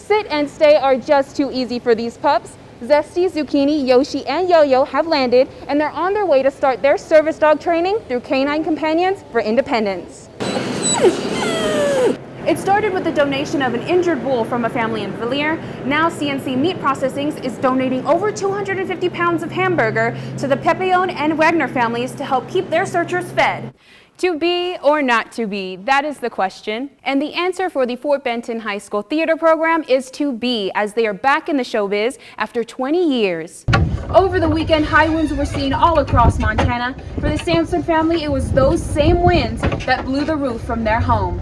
Sit and stay are just too easy for these pups. Zesty, Zucchini, Yoshi, and Yo-Yo have landed, and they're on their way to start their service dog training through Canine Companions for Independence. It started with the donation of an injured bull from a family in Villiers. Now CNC Meat Processing is donating over 250 pounds of hamburger to the Pepeon and Wagner families to help keep their searchers fed. To be or not to be, that is the question. And the answer for the Fort Benton High School theater program is to be, as they are back in the showbiz after 20 years. Over the weekend, high winds were seen all across Montana. For the Sampson family, it was those same winds that blew the roof from their home.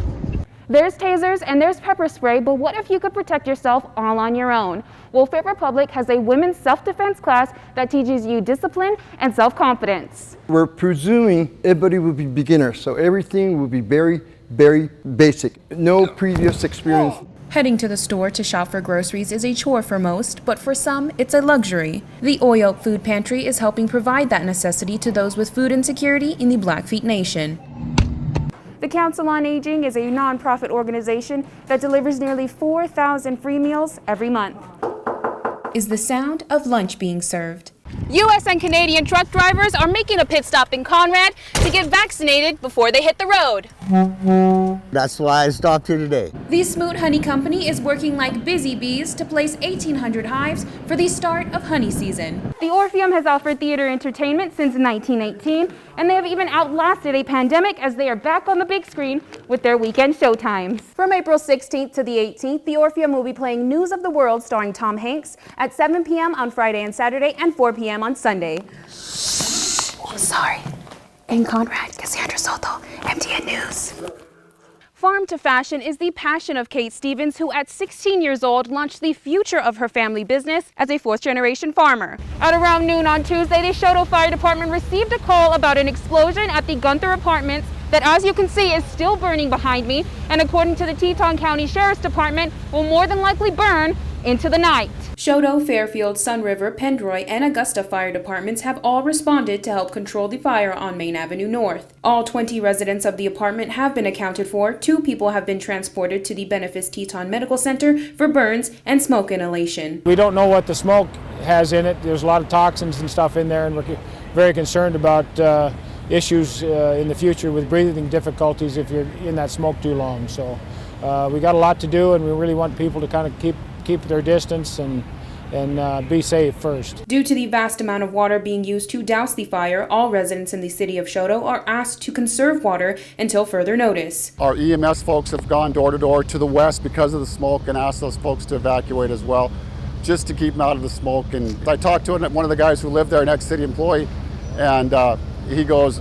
There's tasers and there's pepper spray, but what if you could protect yourself all on your own? Well, Fit Republic has a women's self-defense class that teaches you discipline and self-confidence. We're presuming everybody will be beginners, so everything will be very, very basic. No previous experience. Heading to the store to shop for groceries is a chore for most, but for some, it's a luxury. The Oyoke Food Pantry is helping provide that necessity to those with food insecurity in the Blackfeet Nation. The Council on Aging is a nonprofit organization that delivers nearly 4,000 free meals every month. Is the sound of lunch being served. U.S. and Canadian truck drivers are making a pit stop in Conrad to get vaccinated before they hit the road. That's why I stopped here today. The Smoot Honey Company is working like busy bees to place 1,800 hives for the start of honey season. The Orpheum has offered theater entertainment since 1918, and they have even outlasted a pandemic as they are back on the big screen with their weekend showtimes. From April 16th to the 18th, the Orpheum will be playing News of the World starring Tom Hanks at 7 p.m. on Friday and Saturday and 4 p.m. on Sunday. Oh, sorry. In Conrad, Cassandra Soto, MTN News. Farm to Fashion is the passion of Kate Stevens, who at 16 years old launched the future of her family business as a fourth-generation farmer. At around noon on Tuesday, the Shoto Fire Department received a call about an explosion at the Gunther Apartments that, as you can see, is still burning behind me, and according to the Teton County Sheriff's Department, will more than likely burn into the night. Shoto, Fairfield, Sun River, Pendroy, and Augusta fire departments have all responded to help control the fire on Main Avenue North. All 20 residents of the apartment have been accounted for. 2 people have been transported to the Benefice Teton Medical Center for burns and smoke inhalation. We don't know what the smoke has in it. There's a lot of toxins and stuff in there, and we're very concerned about issues in the future with breathing difficulties if you're in that smoke too long. So we got a lot to do, and we really want people to kind of keep their distance and be safe first. Due to the vast amount of water being used to douse the fire, all residents in the city of Shoto are asked to conserve water until further notice. Our EMS folks have gone door to door to the west because of the smoke and asked those folks to evacuate as well, just to keep them out of the smoke. And I talked to one of the guys who lived there, an ex-city employee, and he goes,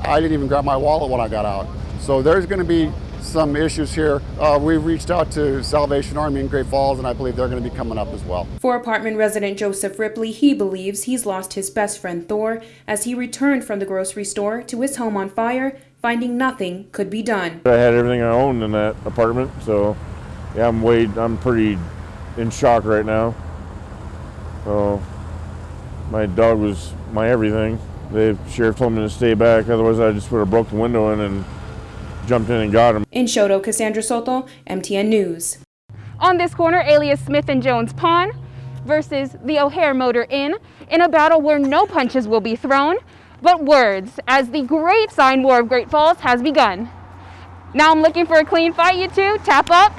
I didn't even grab my wallet when I got out. So there's going to be some issues here. We've reached out to Salvation Army in Great Falls, and I believe they're going to be coming up as well. For apartment resident Joseph Ripley, he believes he's lost his best friend Thor as he returned from the grocery store to his home on fire, finding nothing could be done. I had everything I owned in that apartment, so yeah, I'm pretty in shock right now. So my dog was my everything. The sheriff told me to stay back, otherwise I just would have broke the window in and jumped in and got him. In Shoto, Cassandra Soto, MTN News. On this corner, alias Smith & Jones Pawn versus the O'Hare Motor Inn in a battle where no punches will be thrown, but words, as the great sign war of Great Falls has begun. Now I'm looking for a clean fight, you two. Tap up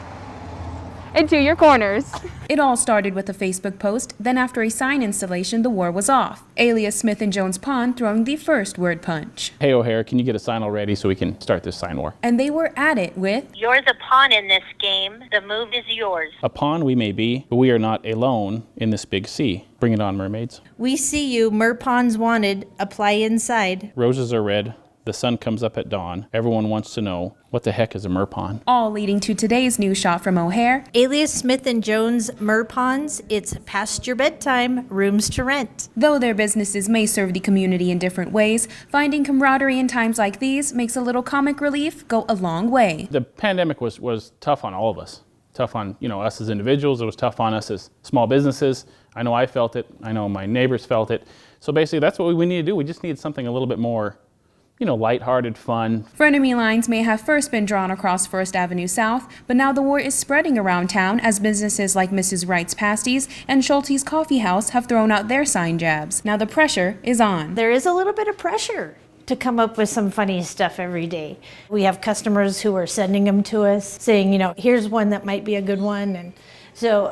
into your corners. It all started with a Facebook post, then after a sign installation, the war was off. Alias Smith & Jones Pawn throwing the first word punch. Hey O'Hare, can you get a sign already so we can start this sign war? And they were at it with, You're the pawn in this game. The move is yours. A pawn we may be, but we are not alone in this big sea. Bring it on, mermaids. We see you. Merpawns wanted. Apply inside. Roses are red. The sun comes up at dawn. Everyone wants to know, what the heck is a merpawn? All leading to today's news shot from O'Hare. Alias Smith & Jones Merpawns, it's past your bedtime, rooms to rent. Though their businesses may serve the community in different ways, finding camaraderie in times like these makes a little comic relief go a long way. The pandemic was tough on all of us. Tough on us as individuals. It was tough on us as small businesses. I know I felt it. I know my neighbors felt it. So basically that's what we need to do. We just need something a little bit more lighthearted fun. Frenemy lines may have first been drawn across First Avenue South, but now the war is spreading around town as businesses like Mrs. Wright's Pasties and Schulte's Coffee House have thrown out their sign jabs. Now the pressure is on. There is a little bit of pressure to come up with some funny stuff every day. We have customers who are sending them to us saying, here's one that might be a good one. And so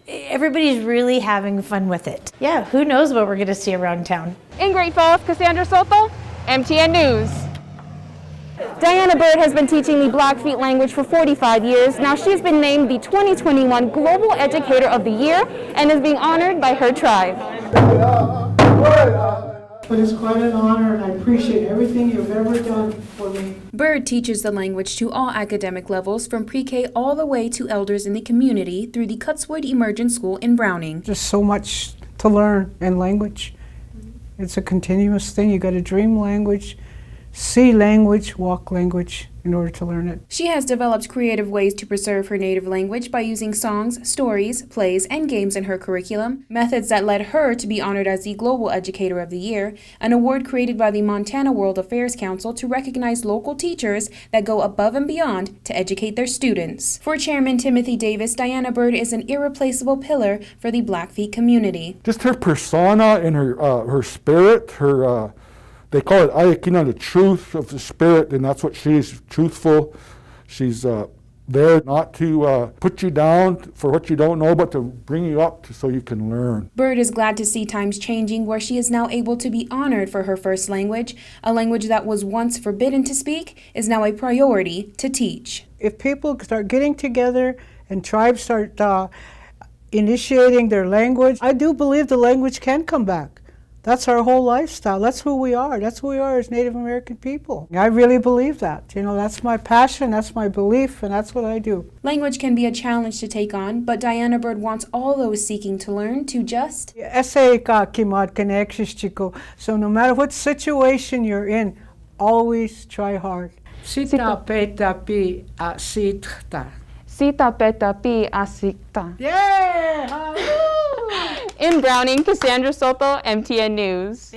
everybody's really having fun with it. Yeah, who knows what we're going to see around town. In Great Falls, Cassandra Soto, MTN News. Diana Bird has been teaching the Blackfeet language for 45 years. Now she's been named the 2021 Global Educator of the Year and is being honored by her tribe. But it's quite an honor, and I appreciate everything you've ever done for me. Bird teaches the language to all academic levels from pre-K all the way to elders in the community through the Cutswood Emergent School in Browning. Just so much to learn in language. It's a continuous thing. You got to dream language, see language, walk language in order to learn it. She has developed creative ways to preserve her native language by using songs, stories, plays, and games in her curriculum, methods that led her to be honored as the Global Educator of the Year, an award created by the Montana World Affairs Council to recognize local teachers that go above and beyond to educate their students. For Chairman Timothy Davis, Diana Bird is an irreplaceable pillar for the Blackfeet community. Just her persona and her spirit, they call it Ayakina, the truth of the spirit, and that's what she's, truthful. She's there not to put you down for what you don't know, but to bring you up so you can learn. Bird is glad to see times changing where she is now able to be honored for her first language. A language that was once forbidden to speak is now a priority to teach. If people start getting together and tribes start initiating their language, I do believe the language can come back. That's our whole lifestyle. That's who we are. That's who we are as Native American people. I really believe that. That's my passion, that's my belief, and that's what I do. Language can be a challenge to take on, but Diana Bird wants all those seeking to learn to just... So no matter what situation you're in, always try hard. Sita peta pi asikta. Sita peta pi asikta. Yeah! In Browning, Cassandra Soto, MTN News.